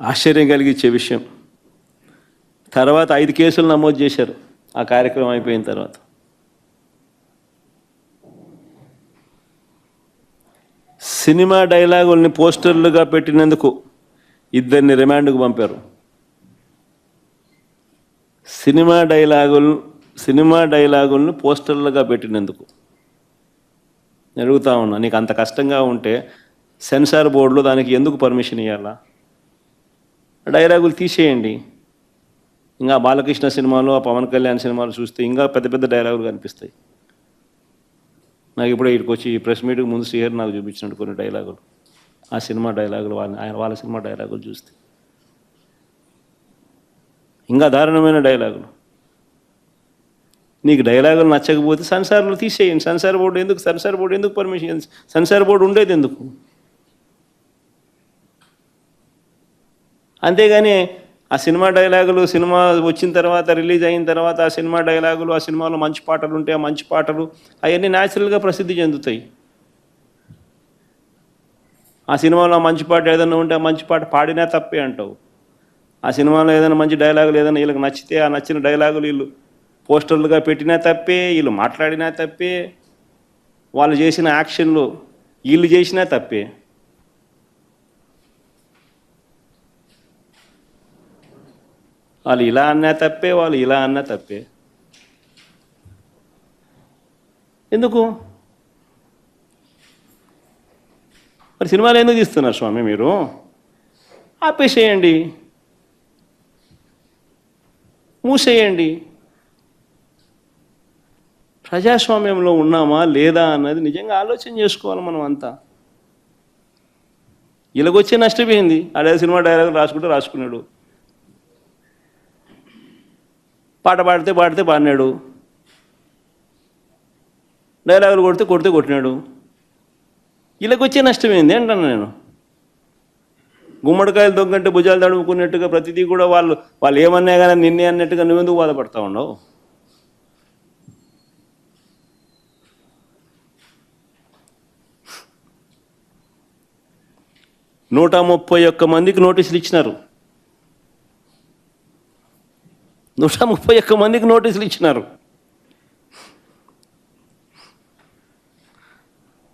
ఆశ్చర్యం కలిగించే విషయం. తర్వాత 5 కేసులు నమోదు చేశారు ఆ కార్యక్రమం అయిపోయిన తర్వాత. సినిమా డైలాగుల్ని పోస్టర్లుగా పెట్టినందుకు 2 రిమాండ్కు పంపారు. సినిమా డైలాగులను పోస్టర్లుగా పెట్టినందుకు. అడుగుతా ఉన్నా, నీకు అంత కష్టంగా ఉంటే సెన్సార్ బోర్డులో దానికి ఎందుకు పర్మిషన్ ఇవ్వాలా? డైలాగులు తీసేయండి. ఇంకా బాలకృష్ణ సినిమాలు, ఆ పవన్ కళ్యాణ్ సినిమాలు చూస్తే ఇంకా పెద్ద పెద్ద డైలాగులు కనిపిస్తాయి. నాకు ఇప్పుడు ఇక్కడికి వచ్చి ప్రెస్ మీట్కి ముందు శ్రీహరి నాకు చూపించినట్టు కొన్ని డైలాగులు, ఆ సినిమా డైలాగులు, వాళ్ళ సినిమా డైలాగులు చూస్తే ఇంకా దారుణమైన డైలాగులు. నీకు డైలాగులు నచ్చకపోతే సెన్సార్లు తీసేయండి. సెన్సార్ బోర్డు ఎందుకు పర్మిషన్? సెన్సార్ బోర్డు ఉండేది ఎందుకు? అంతేగాని ఆ సినిమా డైలాగులు సినిమా వచ్చిన తర్వాత, రిలీజ్ అయిన తర్వాత ఆ సినిమా డైలాగులు, ఆ సినిమాలో మంచి పాటలు ఉంటే ఆ మంచి పాటలు అవన్నీ న్యాచురల్గా ప్రసిద్ధి చెందుతాయి. ఆ సినిమాలో మంచి పాట ఏదైనా ఉంటే ఆ మంచి పాట పాడినా తప్పే అంటావు. ఆ సినిమాలో ఏదైనా మంచి డైలాగులు ఏదైనా వీళ్ళకి నచ్చితే ఆ నచ్చిన డైలాగులు వీళ్ళు పోస్టర్లుగా పెట్టినా తప్పే, వీళ్ళు మాట్లాడినా తప్పే, వాళ్ళు చేసిన యాక్షన్లు వీళ్ళు చేసినా తప్పే. వాళ్ళు ఇలా అన్నా తప్పే, వాళ్ళు ఇలా అన్నా తప్పే. ఎందుకు మరి సినిమాలు ఎందుకు తీస్తున్నారు స్వామి మీరు? ఆపేసేయండి, మూసేయండి. ప్రజాస్వామ్యంలో ఉన్నామా లేదా అన్నది నిజంగా ఆలోచన చేసుకోవాలి మనం అంతా. ఇలాగొచ్చే నష్టపోయింది. అదే సినిమా డైలాగ్ రాసుకున్నాడు, పాట పాడితే పాడినాడు, డైలాగులు కొడితే కొట్టినాడు. ఇలాగొచ్చే నష్టమైంది అంటాను నేను. గుమ్మడికాయలు దొంగంటే భుజాలు తడుముకున్నట్టుగా ప్రతిదీ కూడా వాళ్ళు ఏమన్నా కానీ నిన్నే అన్నట్టుగా నువ్వెందుకు బాధపడతా ఉండవు? నూట 131 మందికి నోటీసులు ఇచ్చినారు. 131 మందికి నోటీసులు ఇచ్చినారు.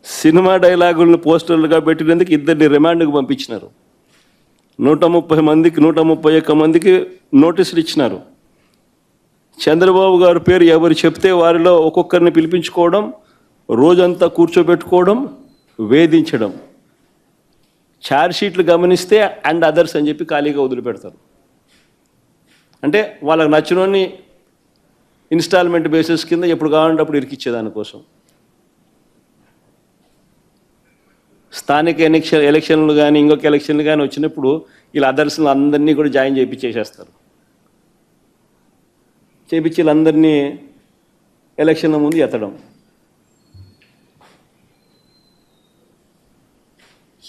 సినిమా డైలాగులను పోస్టర్లుగా పెట్టినందుకు 2 రిమాండ్కు పంపించినారు. 131 మందికి నోటీసులు ఇచ్చినారు. చంద్రబాబు గారి పేరు ఎవరు చెప్తే వారిలో ఒక్కొక్కరిని పిలిపించుకోవడం, రోజంతా కూర్చోబెట్టుకోవడం, వేధించడం. ఛార్జ్షీట్లు గమనిస్తే అండ్ అదర్స్ అని చెప్పి ఖాళీగా వదిలిపెడతారు. అంటే వాళ్ళకి నచ్చినోని ఇన్స్టాల్మెంట్ బేసిస్ కింద ఎప్పుడు కావాలంటే అప్పుడు ఇరికిచ్చేదానికోసం. స్థానిక ఎలక్షన్లు కానీ ఇంకొక ఎలక్షన్లు కానీ వచ్చినప్పుడు వీళ్ళ అదర్స్లు అందరినీ కూడా జాయిన్ చేయించేసేస్తారు. చేయించి వీళ్ళందరినీ ఎలక్షన్ల ముందు ఎత్తడం.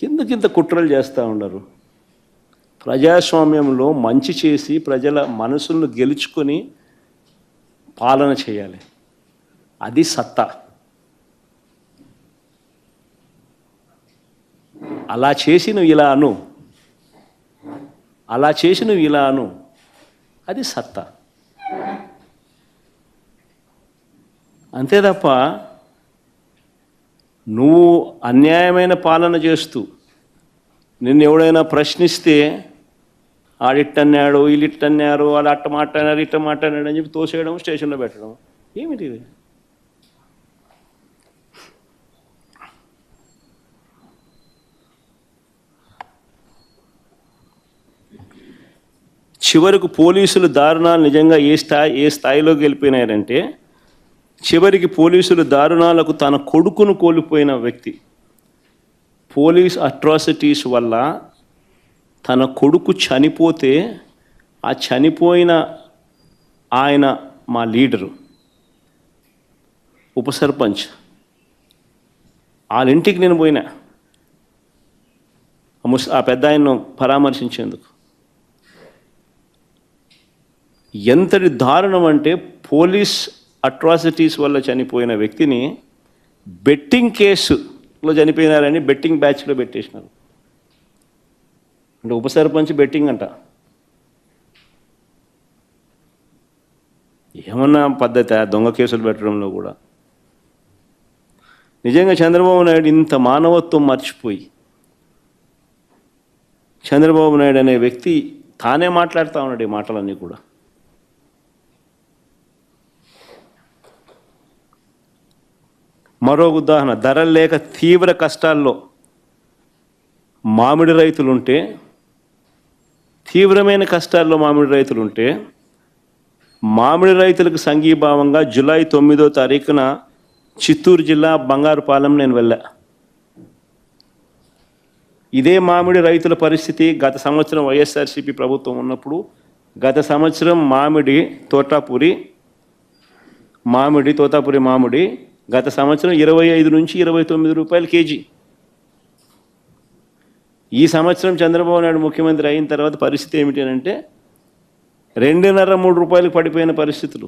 ఎందుకు ఇంత కుట్రలు చేస్తూ ఉండరు? ప్రజాస్వామ్యంలో మంచి చేసి ప్రజల మనసులను గెలుచుకొని పాలన చేయాలి. అది సత్తా. అలా చేసి నువ్వు ఇలా అను, అది సత్తా. అంతే తప్ప నువ్వు అన్యాయమైన పాలన చేస్తూ నిన్ను ఎవడైనా ప్రశ్నిస్తే ఆడిట్టన్నాడు, వీళ్ళిట్టన్నారు, వాళ్ళు అట్ట మాట్లాడారు, ఇట్ట మాట్లాడాడు అని చెప్పి తోసేయడం, స్టేషన్లో పెట్టడం. ఏమిటి ఇది? చివరకు పోలీసులు దారుణాలు నిజంగా ఏ స్థాయిలోకి వెళ్ళిపోయినారంటే, చివరికి పోలీసులు దారుణాలకు తన కొడుకును కోల్పోయిన వ్యక్తి. పోలీస్ అట్రాసిటీస్ వల్ల తన కొడుకు చనిపోతే ఆ చనిపోయిన ఆయన మా లీడరు, ఉప సర్పంచ్, వాళ్ళ ఇంటికి నేను పోయినా ఆ పెద్ద ఆయన్ను పరామర్శించేందుకు. ఎంతటి దారుణం అంటే, పోలీస్ అట్రాసిటీస్ వల్ల చనిపోయిన వ్యక్తిని బెట్టింగ్ కేసులో చనిపోయినారని బెట్టింగ్ బ్యాచ్లో పెట్టేసినారు. అంటే ఉప సర్పంచ్ బెట్టింగ్ అంట. ఏమన్నా పద్ధతి దొంగ కేసులు పెట్టడంలో కూడా. నిజంగా చంద్రబాబు నాయుడు ఇంత మానవత్వం మర్చిపోయి, చంద్రబాబు నాయుడు అనే వ్యక్తి తానే మాట్లాడుతూ ఉన్నాడు ఈ మాటలన్నీ కూడా. మరో ఉదాహరణ, ధరలు లేక తీవ్ర కష్టాల్లో మామిడి రైతులుంటే, తీవ్రమైన కష్టాల్లో మామిడి రైతులుంటే, మామిడి రైతులకు సంఘీభావంగా జూలై 9వ తారీఖున చిత్తూరు జిల్లా బంగారుపాలెం నేను వెళ్ళా. ఇదే మామిడి రైతుల పరిస్థితి గత సంవత్సరం వైఎస్ఆర్సీపీ ప్రభుత్వం ఉన్నప్పుడు, గత సంవత్సరం తోతాపురి మామిడి గత సంవత్సరం 25 నుంచి 29 రూపాయలు కేజీ. ఈ సంవత్సరం చంద్రబాబు నాయుడు ముఖ్యమంత్రి అయిన తర్వాత పరిస్థితి ఏమిటి అంటే 2.5-3 రూపాయలకు పడిపోయిన పరిస్థితులు.